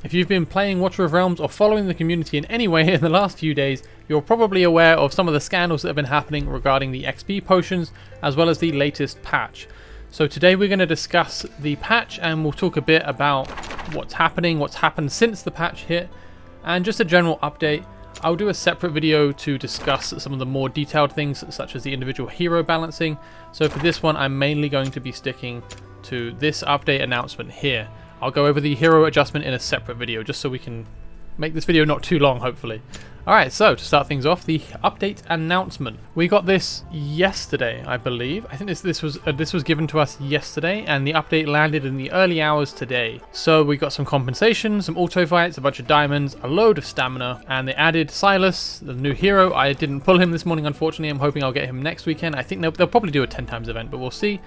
If you've been playing Watcher of Realms or following the community in any way in the last few days, you're probably aware of some of the scandals that have been happening regarding the XP potions, as well as the latest patch. So today we're going to discuss the patch and we'll talk a bit about what's happened since the patch hit, and just a general update. I'll do a separate video to discuss some of the more detailed things such as the individual hero balancing. So for this one I'm mainly going to be sticking to this update announcement here. I'll go over the hero adjustment in a separate video just so we can make this video not too long, hopefully. Alright, so to start things off, the update announcement. We got this yesterday, I believe. I think this was given to us yesterday, and the update landed in the early hours today. So we got some compensation, some auto fights, a bunch of diamonds, a load of stamina, and they added Silas, the new hero. I didn't pull him this morning, unfortunately. I'm hoping I'll get him next weekend. I think they'll probably do a 10 times event, but we'll see.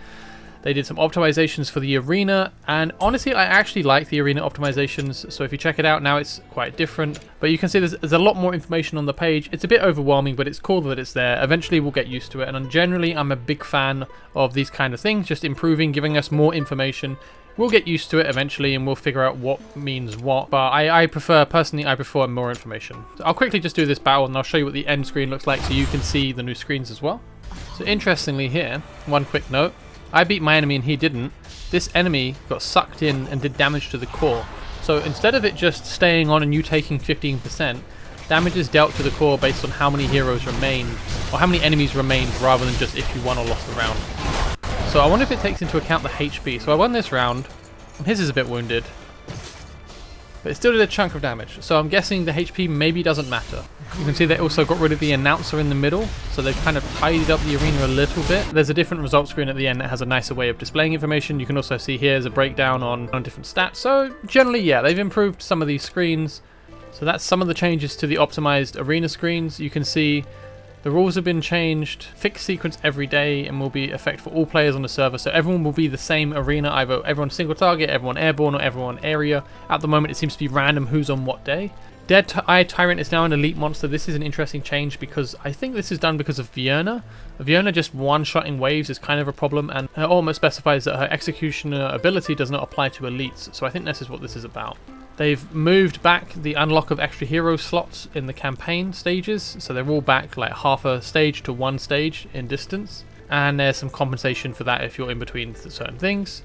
They did some optimizations for the arena, and honestly I actually like the arena optimizations, so if you check it out now it's quite different. But you can see there's a lot more information on the page. It's a bit overwhelming, but it's cool that it's there. Eventually we'll get used to it, and generally I'm a big fan of these kind of things, just improving, giving us more information. We'll get used to it eventually and we'll figure out what means what, but I prefer more information. So I'll quickly just do this battle and I'll show you what the end screen looks like so you can see the new screens as well. So interestingly here, one quick note. I beat my enemy and he didn't. This enemy got sucked in and did damage to the core. So instead of it just staying on and you taking 15%, damage is dealt to the core based on how many heroes remain, or how many enemies remained, rather than just if you won or lost the round. So I wonder if it takes into account the HP. So I won this round, and his is a bit wounded, but it still did a chunk of damage. So I'm guessing the HP maybe doesn't matter. You can see they also got rid of the announcer in the middle, so they've kind of tidied up the arena a little bit. There's a different result screen at the end that has a nicer way of displaying information. You can also see here's a breakdown on different stats. So generally, yeah, they've improved some of these screens. So that's some of the changes to the optimized arena screens. You can see the rules have been changed, fixed sequence every day, and will be effect for all players on the server. So everyone will be the same arena, either everyone single target, everyone airborne, or everyone area. At the moment it seems to be random who's on what day. Dead Eye Tyrant is now an elite monster. This is an interesting change because I think this is done because of Vienna. Vienna just one-shotting waves is kind of a problem, and her almost specifies that her executioner ability does not apply to elites. So I think this is what this is about. They've moved back the unlock of extra hero slots in the campaign stages, so they're all back like half a stage to one stage in distance, and there's some compensation for that if you're in between certain things.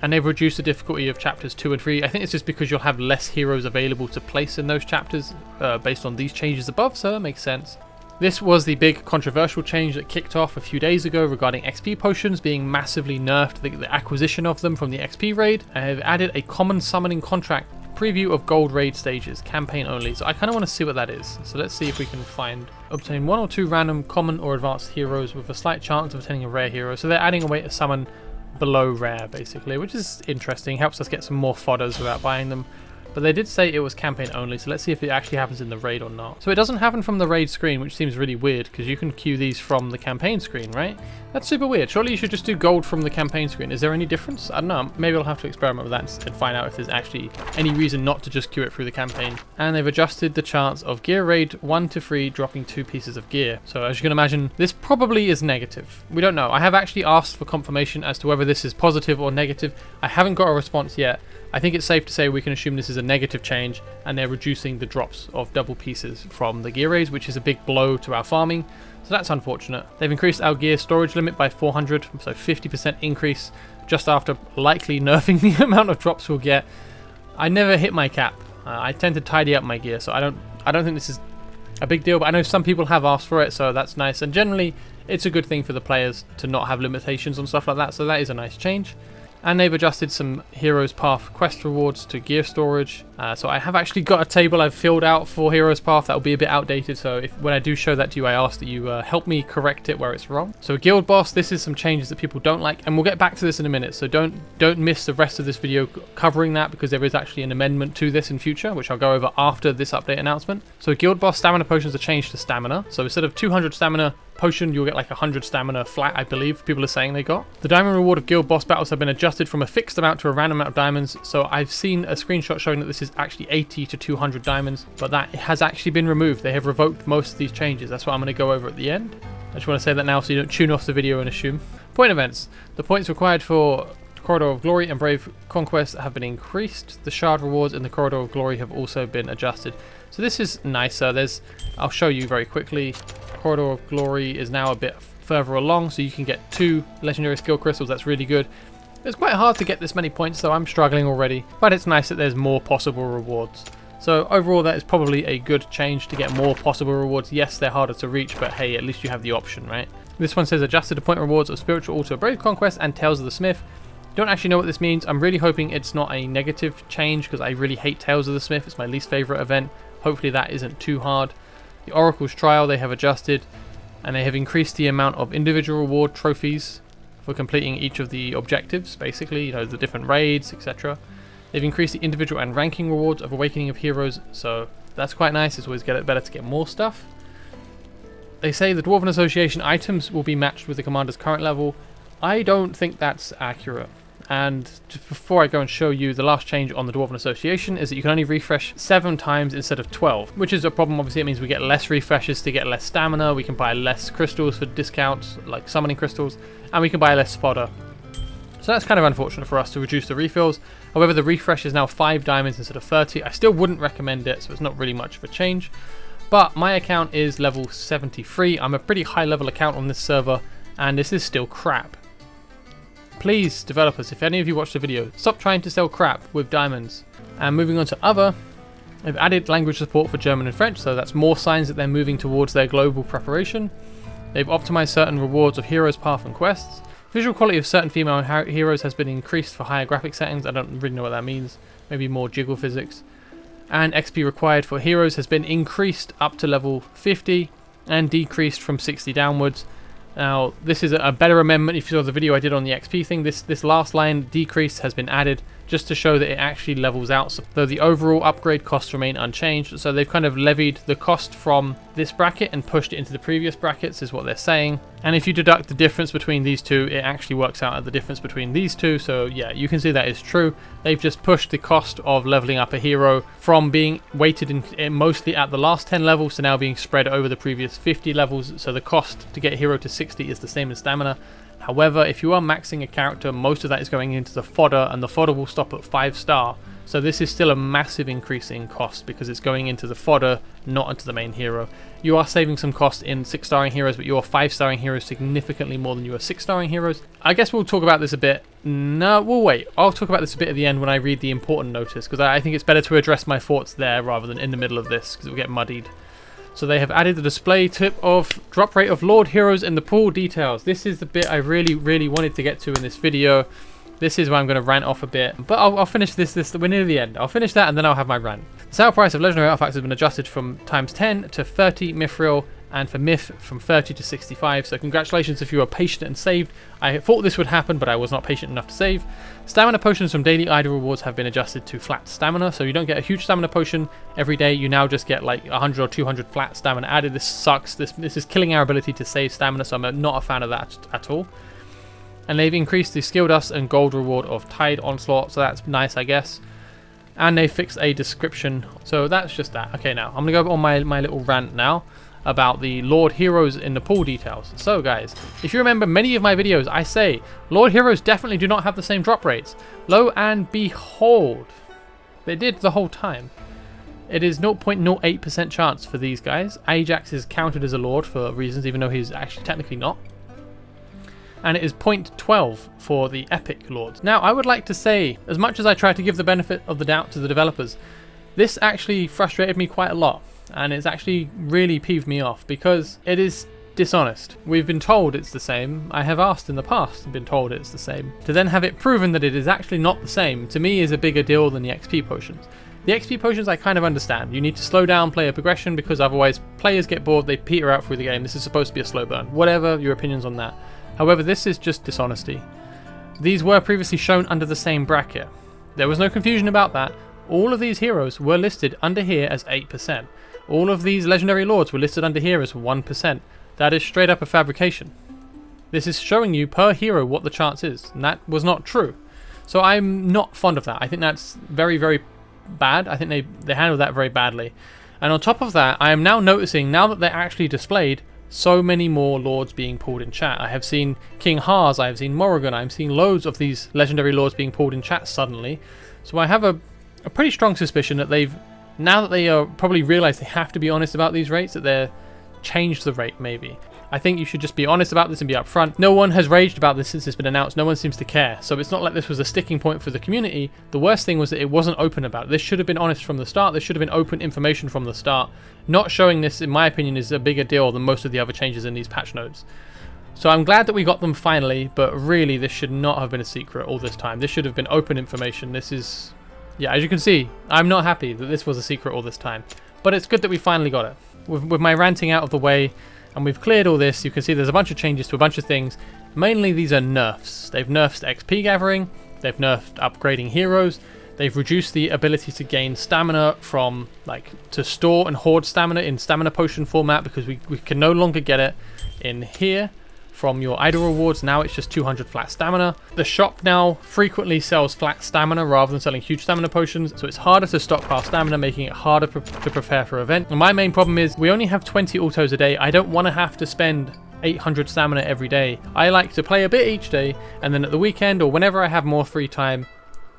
And they've reduced the difficulty of chapters 2 and 3. I think it's just because you'll have less heroes available to place in those chapters based on these changes above, so that makes sense. This was the big controversial change that kicked off a few days ago regarding XP potions being massively nerfed, the acquisition of them from the XP raid. They've added a common summoning contract preview of gold raid stages, campaign only. So I kind of want to see what that is. So let's see if we can obtain 1 or 2 random common or advanced heroes with a slight chance of obtaining a rare hero. So they're adding a way to summon below rare basically, which is interesting, helps us get some more fodders without buying them. But they did say it was campaign only, so let's see if it actually happens in the raid or not. So it doesn't happen from the raid screen, which seems really weird because you can queue these from the campaign screen, right? That's super weird. Surely you should just do gold from the campaign screen. Is there any difference? I don't know. Maybe I'll have to experiment with that and find out if there's actually any reason not to just queue it through the campaign. And they've adjusted the chance of gear raid 1 to 3 dropping 2 pieces of gear. So as you can imagine, this probably is negative. We don't know. I have actually asked for confirmation as to whether this is positive or negative. I haven't got a response yet. I think it's safe to say we can assume this is a negative change, and they're reducing the drops of double pieces from the gear raids, which is a big blow to our farming. So that's unfortunate. They've increased our gear storage limit by 400, so 50% increase just after likely nerfing the amount of drops we'll get. I never hit my cap. I tend to tidy up my gear, so I don't think this is a big deal, but I know some people have asked for it, so that's nice. And generally, it's a good thing for the players to not have limitations on stuff like that, so that is a nice change. And they've adjusted some Heroes Path quest rewards to gear storage. So I have actually got a table I've filled out for Heroes Path that will be a bit outdated. So when I do show that to you, I ask that you help me correct it where it's wrong. So Guild Boss, this is some changes that people don't like. And we'll get back to this in a minute. So don't miss the rest of this video covering that, because there is actually an amendment to this in future, which I'll go over after this update announcement. So Guild Boss stamina potions are changed to stamina. So instead of 200 stamina potion, you'll get like 100 stamina flat, I believe people are saying they got. The diamond reward of guild boss battles have been adjusted from a fixed amount to a random amount of diamonds. So I've seen a screenshot showing that this is actually 80 to 200 diamonds, but that has actually been removed. They have revoked most of these changes. That's what I'm going to go over at the end. I just want to say that now so you don't tune off the video and assume. Point events. The points required for Corridor of Glory and Brave Conquest have been increased. The shard rewards in the Corridor of Glory have also been adjusted. So this is nicer. I'll show you very quickly. Corridor of Glory is now a bit further along, so you can get 2 legendary skill crystals. That's really good. It's quite hard to get this many points, so I'm struggling already, but it's nice that there's more possible rewards. So overall, that is probably a good change to get more possible rewards. Yes, they're harder to reach, but hey, at least you have the option, right? This one says adjusted to point rewards of Spiritual Altar, Brave Conquest, and Tales of the Smith. Don't actually know what this means. I'm really hoping it's not a negative change, because I really hate Tales of the Smith. It's my least favorite event. Hopefully that isn't too hard. The Oracle's Trial they have adjusted, and they have increased the amount of individual reward trophies for completing each of the objectives, basically, you know, the different raids, etc. They've increased the individual and ranking rewards of Awakening of Heroes, so that's quite nice. It's always better to get more stuff. They say the Dwarven Association items will be matched with the commander's current level. I don't think that's accurate. And just before I go and show you, the last change on the Dwarven Association is that you can only refresh 7 times instead of 12, which is a problem. Obviously, it means we get less refreshes to get less stamina. We can buy less crystals for discounts, like summoning crystals, and we can buy less fodder. So that's kind of unfortunate for us to reduce the refills. However, the refresh is now 5 diamonds instead of 30. I still wouldn't recommend it, so it's not really much of a change. But my account is level 73. I'm a pretty high level account on this server, and this is still crap. Please, developers, if any of you watch the video, stop trying to sell crap with diamonds. And moving on to other, they've added language support for German and French, so that's more signs that they're moving towards their global preparation. They've optimized certain rewards of heroes, path, and quests. Visual quality of certain female heroes has been increased for higher graphic settings. I don't really know what that means. Maybe more jiggle physics. And XP required for heroes has been increased up to level 50 and decreased from 60 downwards. Now, this is a better amendment. If you saw the video I did on the XP thing, this last line, decrease, has been added just to show that it actually levels out, though the overall upgrade costs remain unchanged. So they've kind of levied the cost from this bracket and pushed it into the previous brackets, is what they're saying. And if you deduct the difference between these two, it actually works out at the difference between these two. So yeah, you can see that is true. They've just pushed the cost of leveling up a hero from being weighted in mostly at the last 10 levels to now being spread over the previous 50 levels. So the cost to get a hero to 60 is the same as stamina. However, if you are maxing a character, most of that is going into the fodder, and the fodder will stop at 5-star. So this is still a massive increase in cost because it's going into the fodder, not into the main hero. You are saving some cost in 6-starring heroes, but you are 5-starring heroes significantly more than you are 6-starring heroes. I guess we'll talk about this a bit. No, we'll wait. I'll talk about this a bit at the end when I read the important notice, because I think it's better to address my thoughts there rather than in the middle of this, because it will get muddied. So they have added the display tip of drop rate of Lord Heroes in the pool details. This is the bit I really wanted to get to in this video. This is where I'm going to rant off a bit, but I'll finish this. We're near the end. I'll finish that and then I'll have my rant. The sale price of legendary artifacts has been adjusted from times 10 to 30 mithril, and for myth from 30 to 65. So congratulations if you were patient and saved. I thought this would happen, but I was not patient enough to save. Stamina potions from daily idol rewards have been adjusted to flat stamina, so you don't get a huge stamina potion every day. You now just get like 100 or 200 flat stamina added. This sucks. This is killing our ability to save stamina, so I'm not a fan of that at all. And they've increased the skill dust and gold reward of Tide Onslaught, so that's nice, I guess. And they fixed a description, so that's just that. Okay, now I'm gonna go on my little rant now about the Lord Heroes in the pool details. So guys, if you remember many of my videos, I say Lord Heroes definitely do not have the same drop rates. Lo and behold, they did the whole time. It is 0.08% chance for these guys. Ajax is counted as a Lord for reasons, even though he's actually technically not. And it is 0.12 for the Epic Lords. Now, I would like to say, as much as I try to give the benefit of the doubt to the developers, this actually frustrated me quite a lot. And it's actually really peeved me off because it is dishonest. We've been told it's the same. I have asked in the past and been told it's the same. To then have it proven that it is actually not the same, to me, is a bigger deal than the XP potions. The XP potions I kind of understand. You need to slow down player progression because otherwise players get bored, they peter out through the game. This is supposed to be a slow burn. Whatever your opinions on that. However, this is just dishonesty. These were previously shown under the same bracket. There was no confusion about that. All of these heroes were listed under here as 8%. All of these legendary lords were listed under here as 1%. That is straight up a fabrication. This is showing you per hero what the chance is, and that was not true. So I'm not fond of that. I think that's very bad. I think they handled that very badly. And on top of that, I am now noticing, now that they're actually displayed, so many more lords being pulled in chat. I have seen King Haas, I have seen Morrigan, I'm seeing loads of these legendary lords being pulled in chat suddenly. So I have a pretty strong suspicion that now that they probably realise they have to be honest about these rates, that they're changed the rate maybe. I think you should just be honest about this and be upfront. No one has raged about this since it's been announced. No one seems to care. So it's not like this was a sticking point for the community. The worst thing was that it wasn't open about it. This should have been honest from the start. This should have been open information from the start. Not showing this, in my opinion, is a bigger deal than most of the other changes in these patch notes. So I'm glad that we got them finally, but really this should not have been a secret all this time. This should have been open information. This is, yeah, as you can see, I'm not happy that this was a secret all this time. But it's good that we finally got it. With my ranting out of the way, and we've cleared all this, you can see there's a bunch of changes to a bunch of things. Mainly these are nerfs. They've nerfed XP gathering, they've nerfed upgrading heroes, they've reduced the ability to gain stamina from, to store and hoard stamina in stamina potion format, because we can no longer get it in here from your idle rewards. Now it's just 200 flat stamina. The shop now frequently sells flat stamina rather than selling huge stamina potions, so it's harder to stockpile stamina, making it harder to prepare for event. And my main problem is we only have 20 autos a day. I don't want to have to spend 800 stamina every day. I like to play a bit each day, and then at the weekend or whenever I have more free time,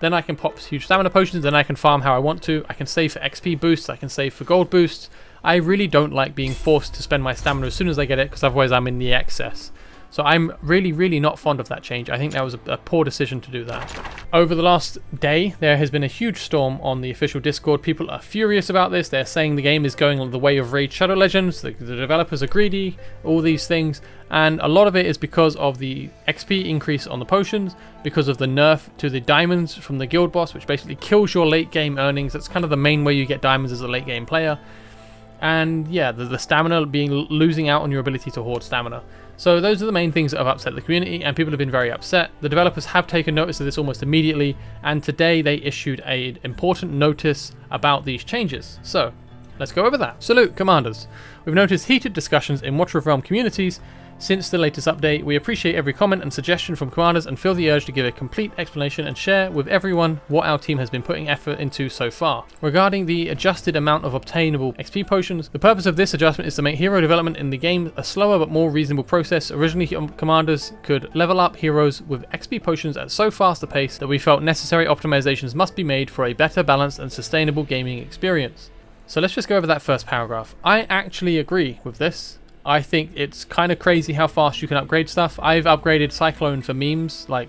then I can pop huge stamina potions, then I can farm how I want to. I can save for XP boosts, I can save for gold boosts. I really don't like being forced to spend my stamina as soon as I get it, because otherwise I'm in the excess. So I'm really not fond of that change. I think that was a poor decision to do that. Over the last day, there has been a huge storm on the official Discord. People are furious about this. They're saying the game is going the way of Raid Shadow Legends. The developers are greedy, all these things. And a lot of it is because of the XP increase on the potions, because of the nerf to the diamonds from the guild boss, which basically kills your late game earnings. That's kind of the main way you get diamonds as a late game player. And yeah, the stamina losing out on your ability to hoard stamina. So those are the main things that have upset the community, and people have been very upset. The developers have taken notice of this almost immediately, and today they issued an important notice about these changes. So let's go over that. Salute, commanders. We've noticed heated discussions in Watcher of Realm communities since the latest update. We appreciate every comment and suggestion from commanders and feel the urge to give a complete explanation and share with everyone what our team has been putting effort into so far. Regarding the adjusted amount of obtainable XP potions, the purpose of this adjustment is to make hero development in the game a slower but more reasonable process. Originally, commanders could level up heroes with XP potions at so fast a pace that we felt necessary optimizations must be made for a better balanced and sustainable gaming experience. So let's just go over that first paragraph. I actually agree with this. I think it's kind of crazy how fast you can upgrade stuff. I've upgraded Cyclone for memes. Like,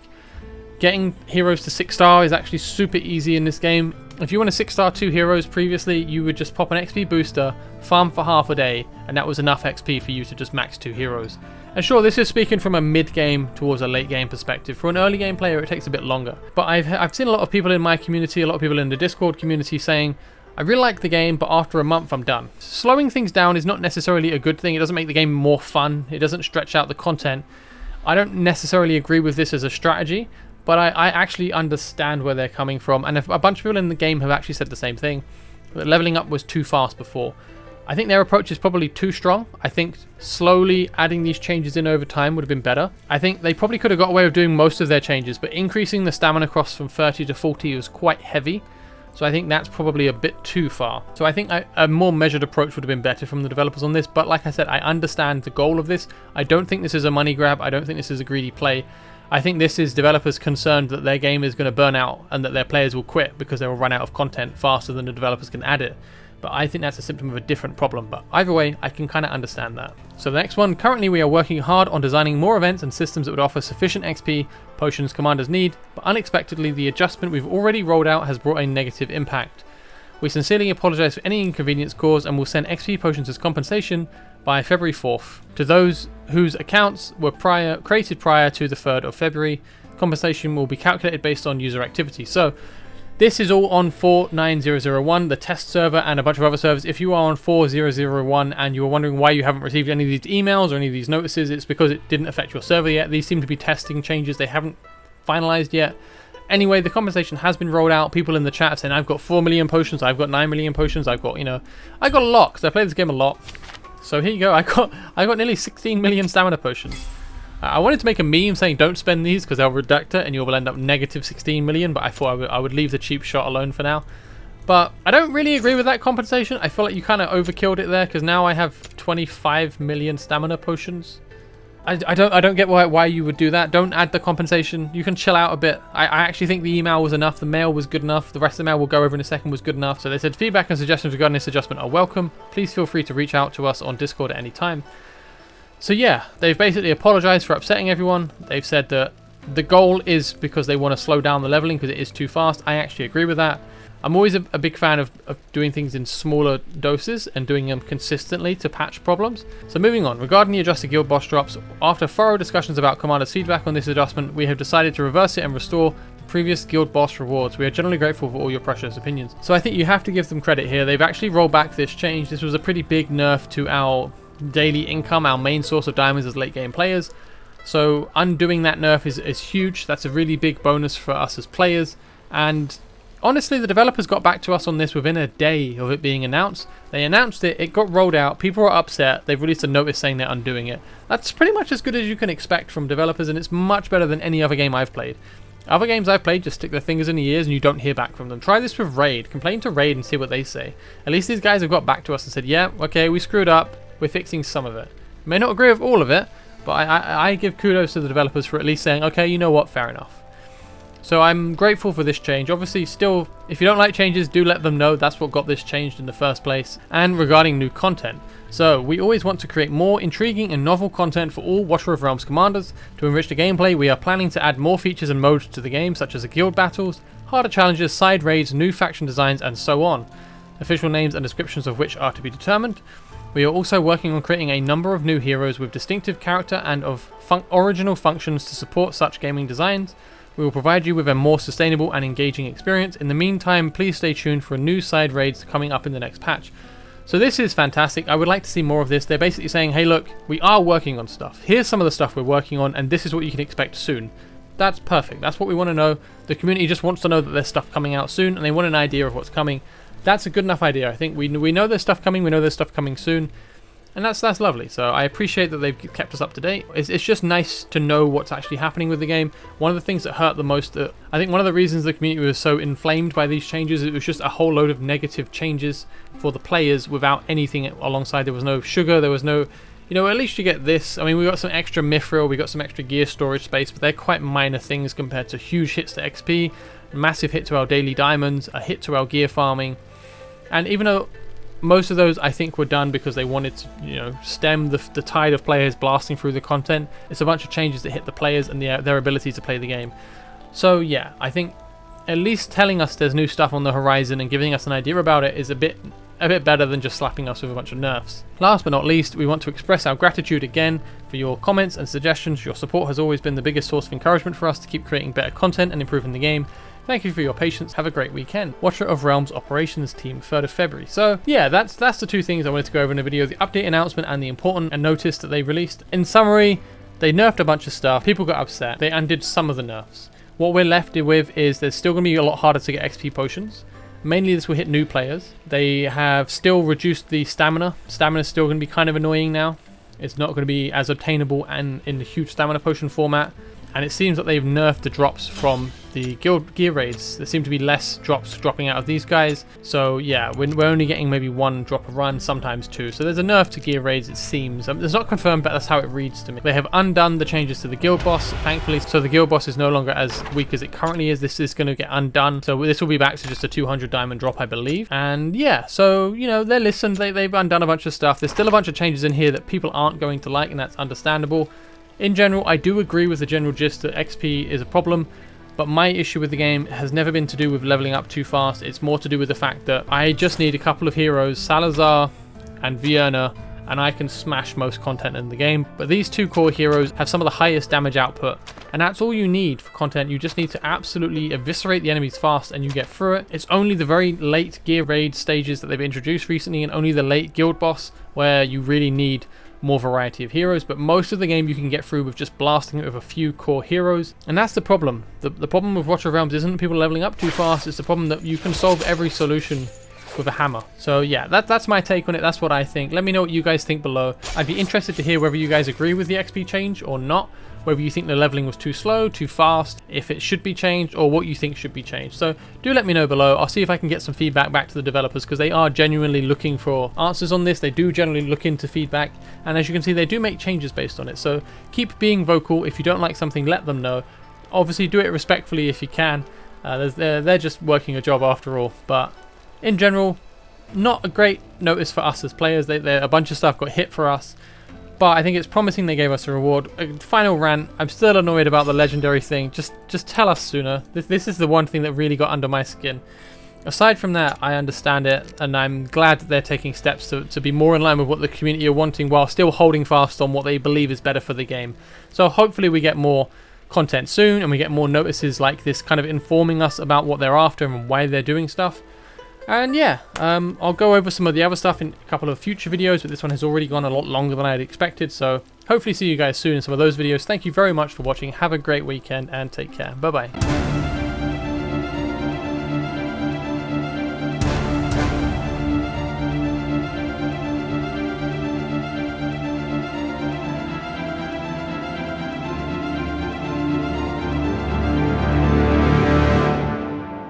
getting heroes to 6-star is actually super easy in this game. If you want a 6-star 2 heroes previously, you would just pop an XP booster, farm for half a day, and that was enough XP for you to just max 2 heroes. And sure, this is speaking from a mid-game towards a late-game perspective. For an early-game player, it takes a bit longer. But I've seen a lot of people in my community, a lot of people in the Discord community saying, I really like the game, but after a month I'm done. Slowing things down is not necessarily a good thing. It doesn't make the game more fun. It doesn't stretch out the content. I don't necessarily agree with this as a strategy, but I actually understand where they're coming from. And a bunch of people in the game have actually said the same thing. That leveling up was too fast before. I think their approach is probably too strong. I think slowly adding these changes in over time would have been better. I think they probably could have got away with doing most of their changes, but increasing the stamina cost from 30 to 40 was quite heavy. So I think that's probably a bit too far. So I think a more measured approach would have been better from the developers on this. But like I said, I understand the goal of this. I don't think this is a money grab. I don't think this is a greedy play. I think this is developers concerned that their game is going to burn out and that their players will quit because they will run out of content faster than the developers can add it. But I think that's a symptom of a different problem. But either way, I can kind of understand that. So the next one, currently we are working hard on designing more events and systems that would offer sufficient XP potions commanders need, but unexpectedly the adjustment we've already rolled out has brought a negative impact. We sincerely apologize for any inconvenience caused and will send XP potions as compensation by February 4th to those whose accounts were created prior to the 3rd of February. Compensation will be calculated based on user activity. So this is all on 49001, the test server, and a bunch of other servers. If you are on 4001 and you are wondering why you haven't received any of these emails or any of these notices, it's because it didn't affect your server yet. These seem to be testing changes. They haven't finalized yet. Anyway, the compensation has been rolled out. People in the chat saying, I've got 4 million potions, I've got 9 million potions, I've got, I got a lot because I play this game a lot. So here you go. I got nearly 16 million stamina potions. I wanted to make a meme saying don't spend these because they'll reduct it and you will end up negative 16 million, but I thought I would leave the cheap shot alone for now. But I don't really agree with that compensation. I feel like you kind of overkilled it there because now I have 25 million stamina potions. I don't get why you would do that. Don't add the compensation. You can chill out a bit. I actually think the email was enough. The mail was good enough. The rest of the mail we'll go over in a second was good enough. So they said feedback and suggestions regarding this adjustment are welcome. Please feel free to reach out to us on Discord at any time. So yeah, they've basically apologized for upsetting everyone. They've said that the goal is because they want to slow down the leveling because it is too fast. I actually agree with that. I'm always a big fan of doing things in smaller doses and doing them consistently to patch problems. So moving on, regarding the adjusted guild boss drops, after thorough discussions about Commander's feedback on this adjustment, we have decided to reverse it and restore the previous guild boss rewards. We are generally grateful for all your precious opinions. So I think you have to give them credit here. They've actually rolled back this change. This was a pretty big nerf to our daily income, our main source of diamonds as late game players. So undoing that nerf is huge. That's a really big bonus for us as players. And honestly, the developers got back to us on this within a day of it being announced. They announced it, it got rolled out, people are upset, they've released a notice saying they're undoing it. That's pretty much as good as you can expect from developers, and it's much better than any other game I've played. Other games I've played just stick their fingers in the ears and you don't hear back from them. Try this with Raid, complain to Raid and see what they say. At least these guys have got back to us and said, yeah, okay, we screwed up, we're fixing some of it. May not agree with all of it, but I give kudos to the developers for at least saying, okay, you know what, fair enough. So I'm grateful for this change. Obviously, still, if you don't like changes, do let them know. That's what got this changed in the first place. And regarding new content. So, we always want to create more intriguing and novel content for all Watcher of Realms commanders. To enrich the gameplay, we are planning to add more features and modes to the game, such as the guild battles, harder challenges, side raids, new faction designs, and so on. Official names and descriptions of which are to be determined. We are also working on creating a number of new heroes with distinctive character and of original functions to support such gaming designs. We will provide you with a more sustainable and engaging experience. In the meantime, please stay tuned for new side raids coming up in the next patch. So this is fantastic. I would like to see more of this. They're basically saying, hey look, we are working on stuff. Here's some of the stuff we're working on, and this is what you can expect soon. That's perfect. That's what we want to know. The community just wants to know that there's stuff coming out soon, and they want an idea of what's coming. That's a good enough idea. I think we know there's stuff coming. We know there's stuff coming soon. And that's lovely. So I appreciate that they've kept us up to date. It's just nice to know what's actually happening with the game. One of the things that hurt the most, I think one of the reasons the community was so inflamed by these changes, it was just a whole load of negative changes for the players without anything alongside. There was no sugar, there was no, you know, at least you get this. I mean, we got some extra mithril, we got some extra gear storage space, but they're quite minor things compared to huge hits to XP, a massive hit to our daily diamonds, a hit to our gear farming. And even though most of those I think were done because they wanted to, you know, stem the tide of players blasting through the content, it's a bunch of changes that hit the players and their ability to play the game. So yeah, I think at least telling us there's new stuff on the horizon and giving us an idea about it is a bit better than just slapping us with a bunch of nerfs. Last but not least, we want to express our gratitude again for your comments and suggestions. Your support has always been the biggest source of encouragement for us to keep creating better content and improving the game. Thank you for your patience. Have a great weekend. Watcher of Realms Operations Team, 3rd of February. So yeah, that's the two things I wanted to go over in the video: the update announcement and the important notice that they released. In summary, they nerfed a bunch of stuff. People got upset. They undid some of the nerfs. What we're left with is there's still going to be a lot harder to get XP potions. Mainly this will hit new players. They have still reduced the stamina. Stamina is still going to be kind of annoying now. It's not going to be as obtainable and in the huge stamina potion format. And it seems that they've nerfed the drops from the guild gear raids. There seem to be less drops dropping out of these guys. So yeah, we're only getting maybe 1 drop a run, sometimes 2. So there's a nerf to gear raids, it seems. It's not confirmed, but that's how it reads to me. They have undone the changes to the guild boss, thankfully. So the guild boss is no longer as weak as it currently is. This is going to get undone. So this will be back to just a 200 diamond drop, I believe. And yeah, so, you know, they listened. They've undone a bunch of stuff. There's still a bunch of changes in here that people aren't going to like, and that's understandable. In general, I do agree with the general gist that XP is a problem, but my issue with the game has never been to do with leveling up too fast. It's more to do with the fact that I just need a couple of heroes, Salazar and Vienna, and I can smash most content in the game. But these 2 core heroes have some of the highest damage output, and that's all you need for content. You just need to absolutely eviscerate the enemies fast and you get through it. It's only the very late gear raid stages that they've introduced recently, and only the late guild boss where you really need more variety of heroes, but most of the game you can get through with just blasting it with a few core heroes. And that's the problem. The problem with Watcher of Realms isn't people leveling up too fast, it's the problem that you can solve every solution off with a hammer. So yeah, that's my take on it. That's what I think. Let me know what you guys think below. I'd be interested to hear whether you guys agree with the XP change or not, whether you think the leveling was too slow, too fast, if it should be changed, or what you think should be changed. So do let me know below. I'll see if I can get some feedback back to the developers, because they are genuinely looking for answers on this. They do generally look into feedback, and as you can see, they do make changes based on it. So keep being vocal. If you don't like something, let them know. Obviously do it respectfully if you can. They're just working a job after all, but in general, not a great notice for us as players. A bunch of stuff got hit for us. But I think it's promising they gave us a reward. Final rant, I'm still annoyed about the legendary thing. Just tell us sooner. This is the one thing that really got under my skin. Aside from that, I understand it, and I'm glad that they're taking steps to be more in line with what the community are wanting, while still holding fast on what they believe is better for the game. So hopefully we get more content soon, and we get more notices like this kind of informing us about what they're after and why they're doing stuff. And yeah, I'll go over some of the other stuff in a couple of future videos, but this one has already gone a lot longer than I had expected, so hopefully see you guys soon in some of those videos. Thank you very much for watching, have a great weekend, and take care. Bye bye.